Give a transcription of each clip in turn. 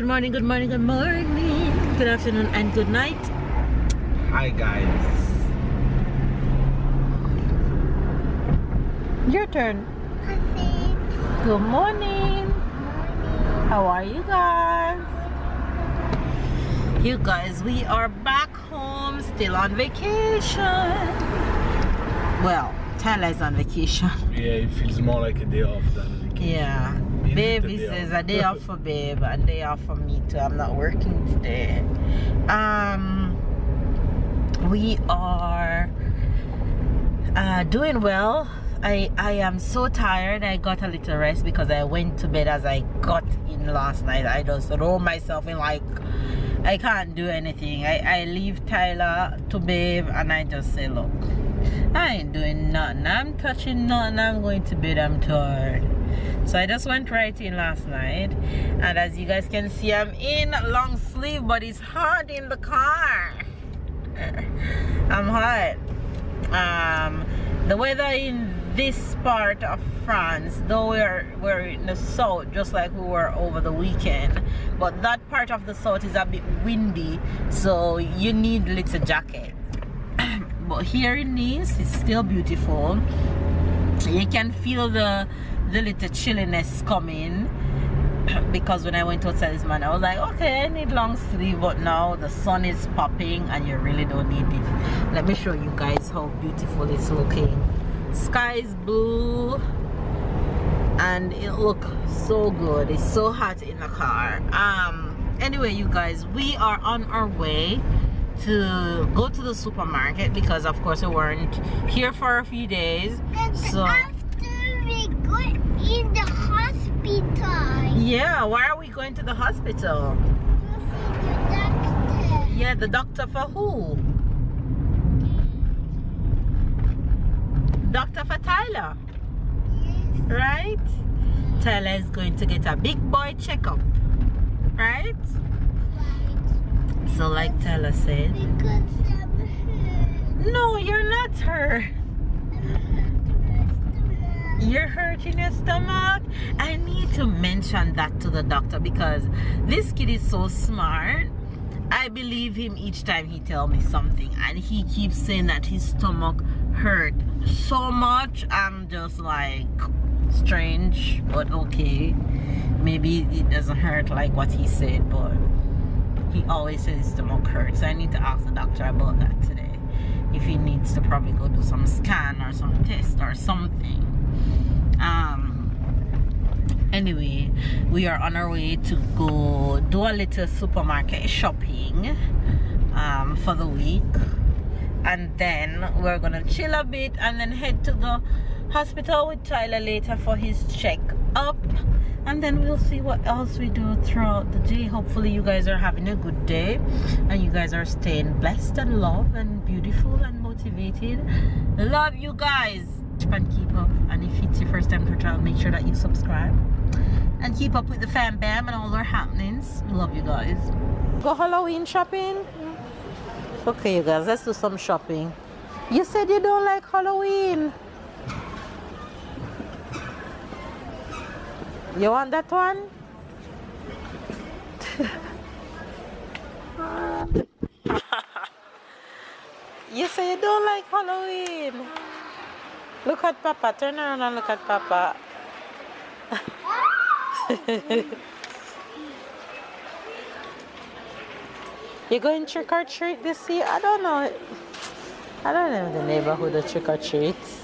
morning, good morning, good morning, good afternoon, and good night. Hi guys. Your turn. Good morning. How are you guys? You guys, we are back home, still on vacation. Well, Tyler is on vacation. Yeah, it feels more like a day off than a vacation. Yeah. Baby says a day off for babe, a day off for me too. I'm not working today. We are doing well. I am so tired. I got a little rest because I went to bed as I got in last night. I just rolled myself in like I can't do anything. I leave Tyler to babe and I just say, look, I ain't doing nothing. I'm touching nothing. I'm going to bed. I'm tired. So I just went right in last night, and as you guys can see, I'm in long sleeve, but it's hot in the car. I'm hot. The weather in this part of France, though we're in the south, just like we were over the weekend, but that part of the south is a bit windy, so you need a little jacket. But here in Nice, it's still beautiful. You can feel the little chilliness coming, because when I went outside this morning I was like, okay, I need long sleeve, but now the sun is popping and you really don't need it. Let me show you guys how beautiful it's looking. Sky is blue and it looks so good. It's so hot in the car. Anyway, you guys, we are on our way to go to the supermarket because of course we weren't here for a few days. So we go in the hospital. Yeah, why are we going to the hospital? To see the doctor. Yeah, the doctor for who? Doctor for Tyler. Yes. Right? Tyler is going to get a big boy checkup. Right? Right. So like Tyler said. Because I'm hurt. No, you're not hurt. You're hurting your stomach. I need to mention that to the doctor because this kid is so smart. I believe him each time he tells me something, and he keeps saying that his stomach hurt so much. I'm just like, strange, but okay, maybe it doesn't hurt like what he said, but he always says his stomach hurts. So I need to ask the doctor about that today, if he needs to probably go do some scan or some test or something. Anyway, we are on our way to go do a little supermarket shopping for the week, and then we're gonna chill a bit and then head to the hospital with Tyler later for his check-up, and then we'll see what else we do throughout the day. Hopefully you guys are having a good day and you guys are staying blessed and loved and beautiful and motivated. Love you guys, and keep up. And if it's your first time to travel, make sure that you subscribe and keep up with the fam bam and all our happenings. We love you guys. Go Halloween shopping? Okay, you guys, let's do some shopping. You said you don't like Halloween. You want that one? You say you don't like Halloween. Look at Papa. Turn around and look at Papa. You going trick or treat this year? I don't know. I don't know the neighborhood of trick or treats.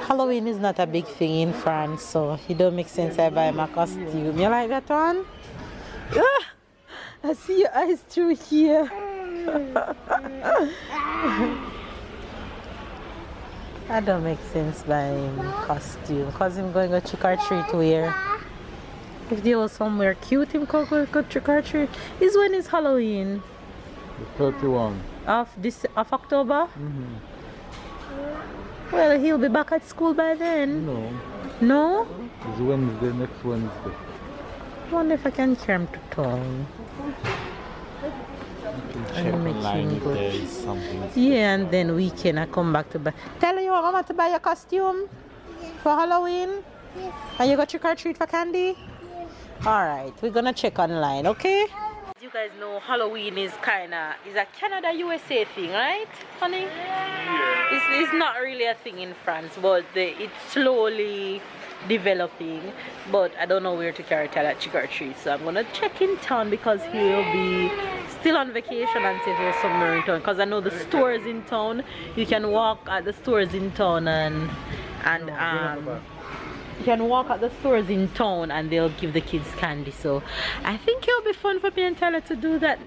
Halloween is not a big thing in France, so it don't make sense I buy my costume. You like that one? Ah, I see your eyes through here. That don't make sense buying costume, because I'm going to trick or treat where? If there was somewhere cute him could go trick or treat. Is when is Halloween? The 31. Of October? Well, he'll be back at school by then. No. No? It's Wednesday, next Wednesday. I wonder if I can carry him to town. Check online if there is something. Yeah, and then weekend I come back to buy. Tell you want Mama to buy a costume? Yes. For Halloween? Yes. And you go trick or treat for candy? Yes. Alright, we're gonna check online, okay? As you guys know, Halloween is a Canada USA thing, right, honey? Yeah. It's not really a thing in France, but it's slowly developing. But I don't know where to carry Tyler at trick or treat, so I'm gonna check in town because he'll be still on vacation and see if there's somewhere in town. Because I know the stores in town, you can walk at the stores in town and you can walk at the stores in town and they'll give the kids candy. So I think it'll be fun for me and Tyler to do that.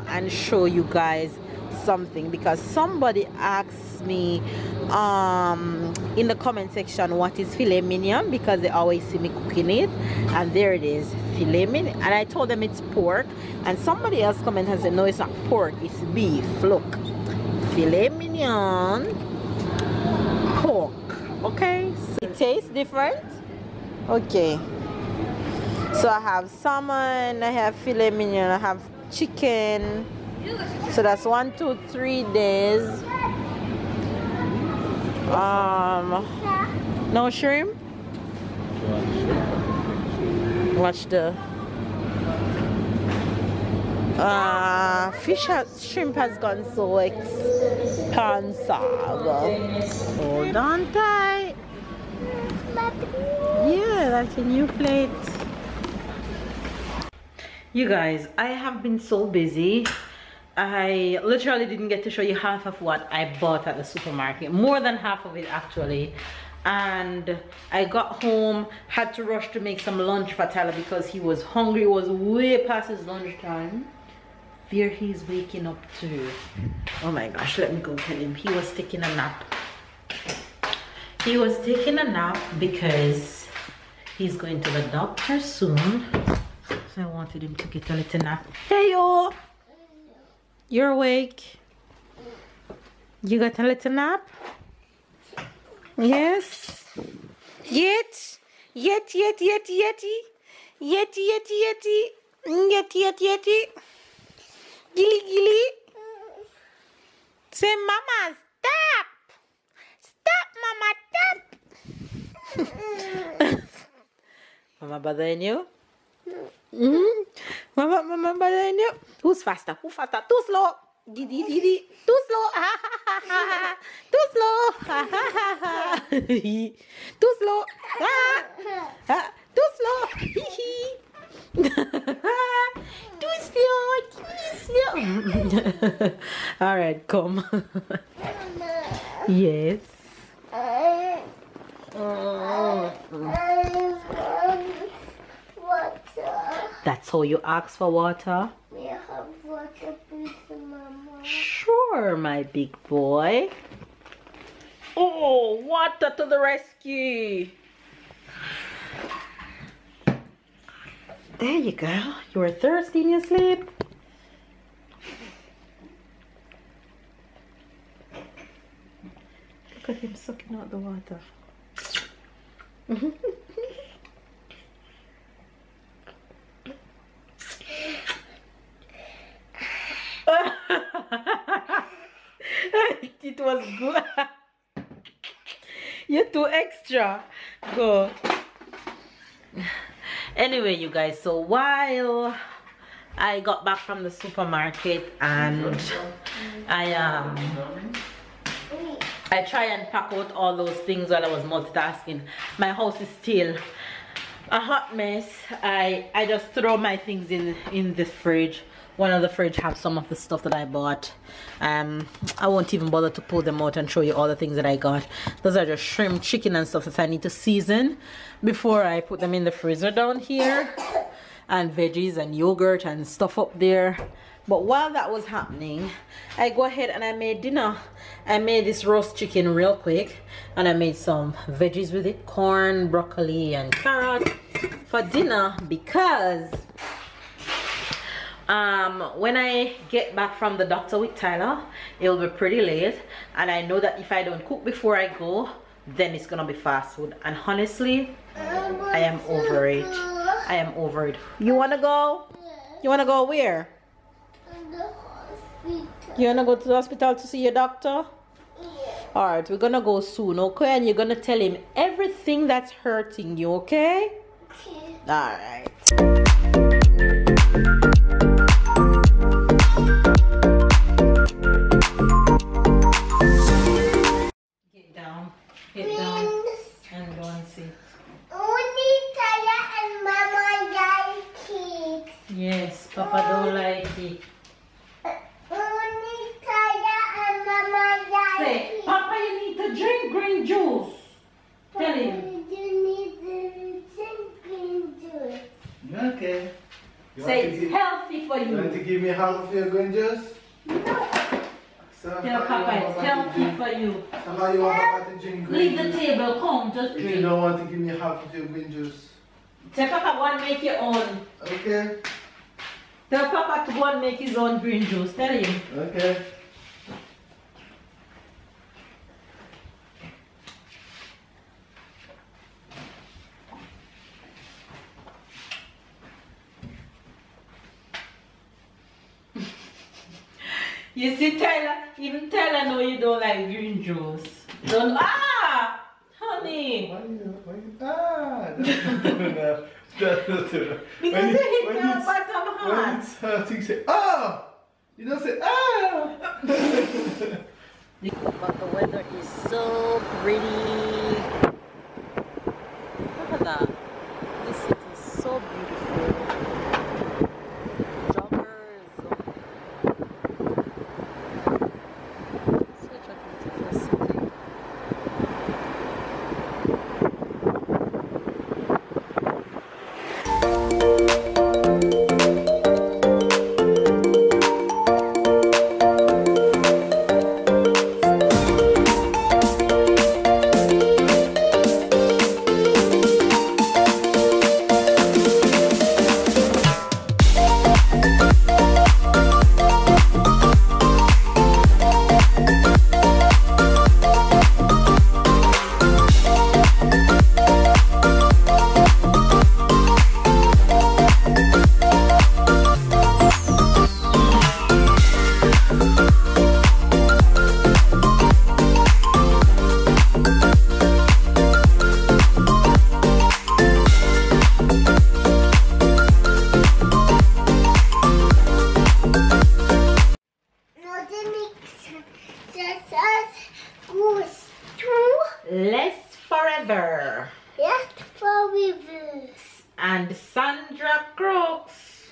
And show you guys something because somebody asked me in the comment section what is filet mignon, because they always see me cooking it, and there it is, filet mignon, and I told them it's pork, and somebody else commented and said no, it's not pork, it's beef. Look, filet mignon, pork. Okay, so it tastes different. Okay, so I have salmon, I have filet mignon, I have chicken. So that's 1, 2, 3 days. No shrimp. Watch the shrimp has gone so expensive. Hold on tight. Yeah, that's a new plate. You guys, I have been so busy. I literally didn't get to show you half of what I bought at the supermarket, more than half of it actually. And I got home, had to rush to make some lunch for Tyler because he was hungry. It was way past his lunchtime. There he's waking up too. Oh my gosh, let me go tell him. He was taking a nap. He was taking a nap because he's going to the doctor soon. So I wanted him to get a little nap. Hey yo! You're awake? You got a little nap? Yes? Yet? Yeti. Gilly. Say mama, stop! Stop, mama, stop! Mama bothering you? Mama bothering you? Who's faster? Who faster? Too slow. Didi. Too slow. Too slow. Too slow. Too slow. Too slow. All right, come. Yes. That's how you ask for water? May I have water, please, Mama? Sure, my big boy. Oh, water to the rescue. There you go. You were thirsty in your sleep. him sucking out the water. It was good. You're too extra. Go. Anyway, you guys, so while I got back from the supermarket and I try and pack out all those things while I was multitasking. My house is still a hot mess. I just throw my things in the fridge. One of the fridge have some of the stuff that I bought. I won't even bother to pull them out and show you all the things that I got. Those are just shrimp, chicken and stuff that I need to season before I put them in the freezer down here, and veggies and yogurt and stuff up there. But while that was happening, I go ahead and I made dinner. I made this roast chicken real quick, and I made some veggies with it, corn, broccoli and carrot for dinner, because when I get back from the doctor with Tyler, it'll be pretty late, and I know that if I don't cook before I go, then it's gonna be fast food, and honestly I am over it. I am over it. You wanna go? You wanna go where? The hospital. You wanna go to the hospital to see your doctor? Yeah. Alright, we're gonna go soon, okay? And you're gonna tell him everything that's hurting you, okay? Okay. Alright. Get down and go and sit. Only Taya and Mama like it. Yes, Papa don't like it. Only Taya and Mama like Say, it. Papa, you need to drink green juice. Tell him. You need to drink green juice. Okay. Say it's healthy for You want to you. give me half of your green juice? So Tell Papa it's healthy for you. So how you want Papa to drink green Leave the juice? table, come, just If you drink. don't want to give me half of your green juice. Tell Papa go and make your own. Okay. Tell Papa to go and make his own green juice. Tell him. Okay. You see, Tyler, even Tyler know you don't like green juice. Don't, honey. Because you hit me on bottom When heart. it's hurting, say, You don't say, But the weather is so pretty. Look at that. This city is so beautiful. Joggers. Such a beautiful city. Les Forever Yes, for rivers. and Sandra Crooks.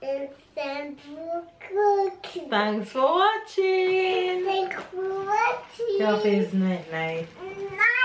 And Sandra cooking. Thanks for watching. Thanks for watching. Tell his night night. Night.